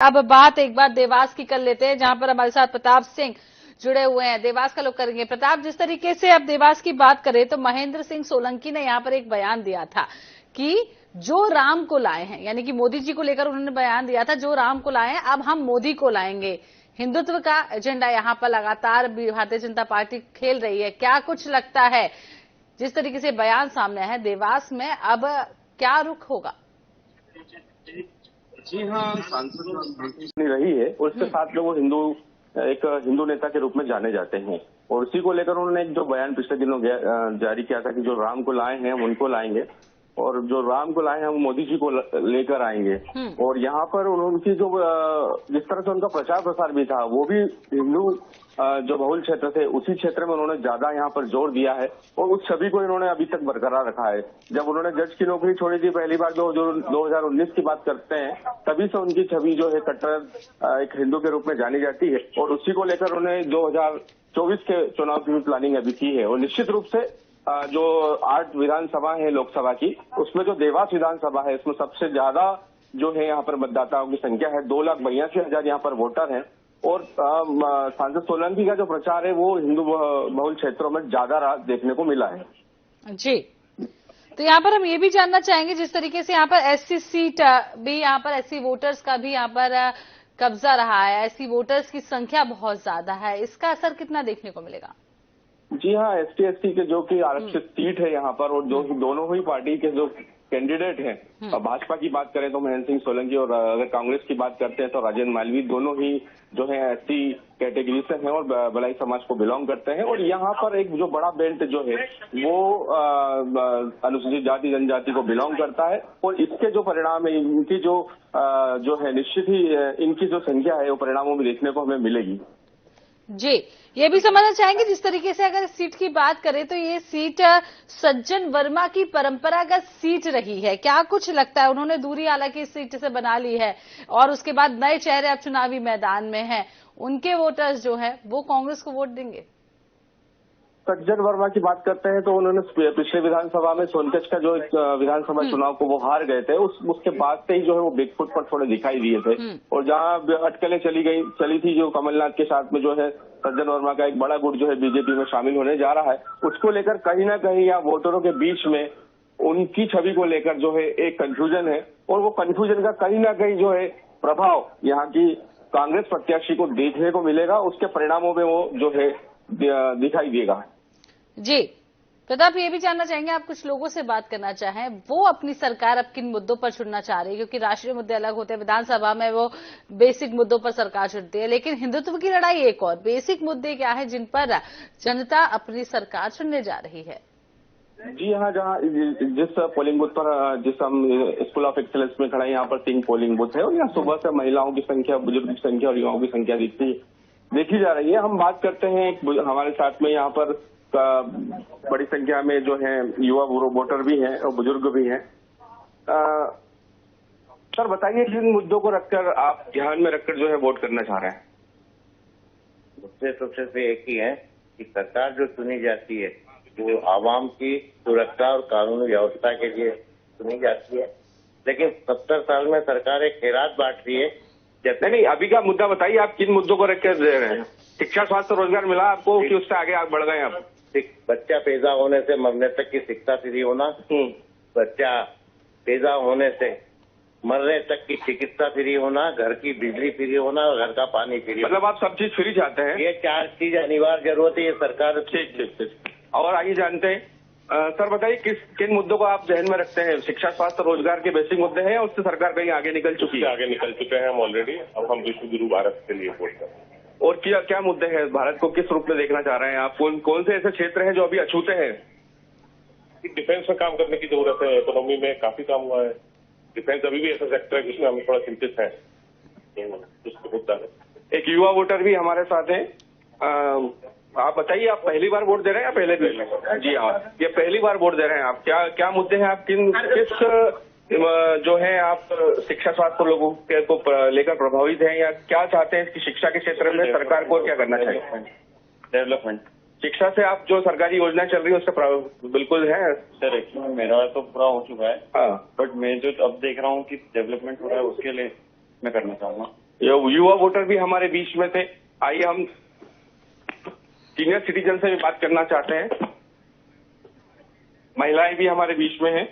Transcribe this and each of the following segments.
अब बात एक बार देवास की कर लेते हैं, जहां पर हमारे साथ प्रताप सिंह जुड़े हुए हैं। देवास का लोग करेंगे। प्रताप, जिस तरीके से अब देवास की बात करें तो महेंद्र सिंह सोलंकी ने यहां पर एक बयान दिया था कि जो राम को लाए हैं, यानी कि मोदी जी को लेकर उन्होंने बयान दिया था, जो राम को लाए हैं अब हम मोदी को लाएंगे। हिंदुत्व का एजेंडा यहां पर लगातार भारतीय जनता पार्टी खेल रही है। क्या कुछ लगता है, जिस तरीके से बयान सामने है देवास में, अब क्या रुख होगा? जी हाँ, सांसद रही है और इसके साथ में वो एक हिंदू नेता के रूप में जाने जाते हैं और उसी को लेकर उन्होंने एक जो बयान पिछले दिनों जारी किया था कि जो राम को लाए हैं हम उनको लाएंगे और जो राम को लाए हैं हम मोदी जी को लेकर आएंगे। और यहाँ पर उनकी जो जिस तरह से उनका प्रचार प्रसार भी था वो भी हिंदू जो बहुल क्षेत्र थे उसी क्षेत्र में उन्होंने ज्यादा यहाँ पर जोर दिया है और उस छवि को इन्होंने अभी तक बरकरार रखा है। जब उन्होंने जज की नौकरी छोड़ी थी पहली बार, जो 2019 की बात करते हैं, तभी से उनकी छवि जो है कट्टर एक हिंदू के रूप में जानी जाती है और उसी को लेकर उन्होंने 2024 के चुनाव की भी प्लानिंग अभी की है। और निश्चित रूप से जो 8 विधानसभा है लोकसभा की, उसमें जो देवास विधानसभा है इसमें सबसे ज्यादा जो है यहाँ पर मतदाताओं की संख्या है। 2,82,000 यहाँ पर वोटर हैं और सांसद सोलंकी का जो प्रचार है वो हिंदू बहुल क्षेत्रों में ज्यादा देखने को मिला है। जी, तो यहाँ पर हम ये भी जानना चाहेंगे, जिस तरीके से यहाँ पर एससी सीट भी, यहाँ पर एससी वोटर्स का भी यहाँ पर कब्जा रहा है, एससी वोटर्स की संख्या बहुत ज्यादा है, इसका असर कितना देखने को मिलेगा? जी हाँ, ST/SC के जो कि आरक्षित सीट है यहाँ पर और जो दोनों ही पार्टी के जो कैंडिडेट हैं, भाजपा की बात करें तो महेंद्र सिंह सोलंकी और अगर कांग्रेस की बात करते हैं तो राजेंद्र मालवीय, दोनों ही जो है SC कैटेगरी से हैं और बलाई समाज को बिलोंग करते हैं। और यहाँ पर एक जो बड़ा बेल्ट जो है वो अनुसूचित जाति जनजाति को बिलोंग करता है और इसके जो परिणाम है इनकी जो है निश्चित ही इनकी जो संख्या है वो परिणामों में देखने को हमें मिलेगी। जी, ये भी समझना चाहेंगे, जिस तरीके से अगर सीट की बात करें तो ये सीट सज्जन वर्मा की परंपरागत सीट रही है। क्या कुछ लगता है, उन्होंने दूरी हालांकि इस सीट से बना ली है और उसके बाद नए चेहरे अब चुनावी मैदान में हैं, उनके वोटर्स जो है वो कांग्रेस को वोट देंगे? सज्जन वर्मा की बात करते हैं तो उन्होंने पिछले विधानसभा में सोनकच्छ का जो विधानसभा चुनाव को वो हार गए थे, उसके बाद से ही जो है वो बिगफुट पर थोड़े दिखाई दिए थे और जहां अटकलें चली थी जो कमलनाथ के साथ में जो है सज्जन वर्मा का एक बड़ा गुट जो है बीजेपी में शामिल होने जा रहा है, उसको लेकर कहीं ना कहीं यहाँ वोटरों के बीच में उनकी छवि को लेकर जो है एक कंफ्यूजन है और वो कंफ्यूजन का कहीं ना कहीं जो है प्रभाव यहाँ की कांग्रेस प्रत्याशी को देखने को मिलेगा, उसके परिणामों में वो जो है दिखाई देगा। जी प्रताप, ये भी जानना चाहेंगे, आप कुछ लोगों से बात करना चाहें, वो अपनी सरकार अब किन मुद्दों पर चुनना चाह रही है? क्योंकि राष्ट्रीय मुद्दे अलग होते हैं, विधानसभा में वो बेसिक मुद्दों पर सरकार चुनती है, लेकिन हिंदुत्व की लड़ाई एक और। बेसिक मुद्दे क्या है जिन पर जनता अपनी सरकार चुनने जा रही है? जी हाँ, जहाँ जिस पोलिंग बूथ पर जिस हम स्कूल ऑफ एक्सीलेंस में खड़ा है यहाँ पर 3 पोलिंग बूथ है और यहाँ सुबह से महिलाओं की संख्या, बुजुर्ग की संख्या और युवाओं की संख्या देखी जा रही है। हम बात करते हैं हमारे साथ में यहाँ पर बड़ी संख्या में जो है युवा वोटर भी हैं और बुजुर्ग भी हैं। सर बताइए, किन मुद्दों को रखकर आप ध्यान में रखकर जो है वोट करना चाह रहे हैं? मुद्दे सबसे एक ही है कि सरकार जो चुनी जाती है वो आवाम की सुरक्षा और कानूनी व्यवस्था के लिए चुनी जाती है, लेकिन 70 साल में सरकार एक खैरात बांट रही है। नहीं, अभी का मुद्दा बताइए, आप किन मुद्दों को रखकर दे रहे हैं? शिक्षा, स्वास्थ्य, रोजगार मिला आपको कि उससे आगे बढ़ गए आप? बच्चा पैदा होने से मरने तक की शिक्षा फ्री होना, बच्चा पैदा होने से मरने तक की चिकित्सा फ्री होना, घर की बिजली फ्री होना और घर का पानी फ्री। मतलब आप सब चीज फ्री चाहते हैं? ये 4 चीज अनिवार्य जरूरत है ये सरकार। ठीक। और आइए जानते हैं, सर बताइए किन मुद्दों को आप ध्यान में रखते हैं? शिक्षा, स्वास्थ्य, रोजगार के बेसिक मुद्दे हैं या उससे सरकार कहीं आगे निकल चुकी है? आगे निकल चुके हैं हम ऑलरेडी। अब हम विश्व गुरु भारत के लिए वोट कर रहे हैं। और क्या मुद्दे हैं? भारत को किस रूप में देखना चाह रहे हैं आप? कौन से ऐसे क्षेत्र हैं जो अभी अछूते हैं? डिफेंस में काम करने की जरूरत है, इकोनॉमी में काफी काम हुआ है। डिफेंस अभी भी ऐसा सेक्टर है जिसमें हम थोड़ा चिंतित है, उसको मुद्दा है। एक युवा वोटर भी हमारे साथ है। आप बताइए, आप पहली बार वोट दे रहे हैं या पहले भी? जी हाँ, ये पहली बार वोट दे रहे हैं आप। क्या मुद्दे हैं आप किस जो है आप शिक्षा, स्वास्थ्य लोगों के को लेकर प्रभावित हैं या क्या चाहते हैं इसकी शिक्षा के क्षेत्र में सरकार को क्या करना चाहिए? डेवलपमेंट। शिक्षा से आप जो सरकारी योजना चल रही है उससे बिल्कुल है? सर एक्चुअली मेरा तो पूरा हो चुका है, बट मैं जो अब देख रहा हूँ कि डेवलपमेंट हो रहा है उसके लिए मैं करना चाहूंगा। युवा वोटर भी हमारे बीच में थे। आइए हम सीनियर सिटीजन से भी बात करना चाहते हैं। महिलाएं भी हमारे बीच में हैं।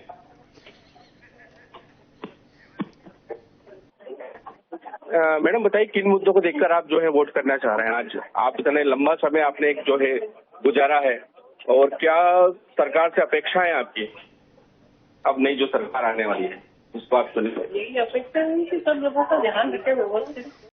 मैडम बताइए, किन मुद्दों को देखकर आप जो है वोट करना चाह रहे हैं आज? आप इतने लंबा समय आपने एक जो है गुजारा है, और क्या सरकार से अपेक्षाएं आपकी अब नई जो सरकार आने वाली है इस बात को लेकर? यही अपेक्षा है कि सब लोगों का ध्यान रखे।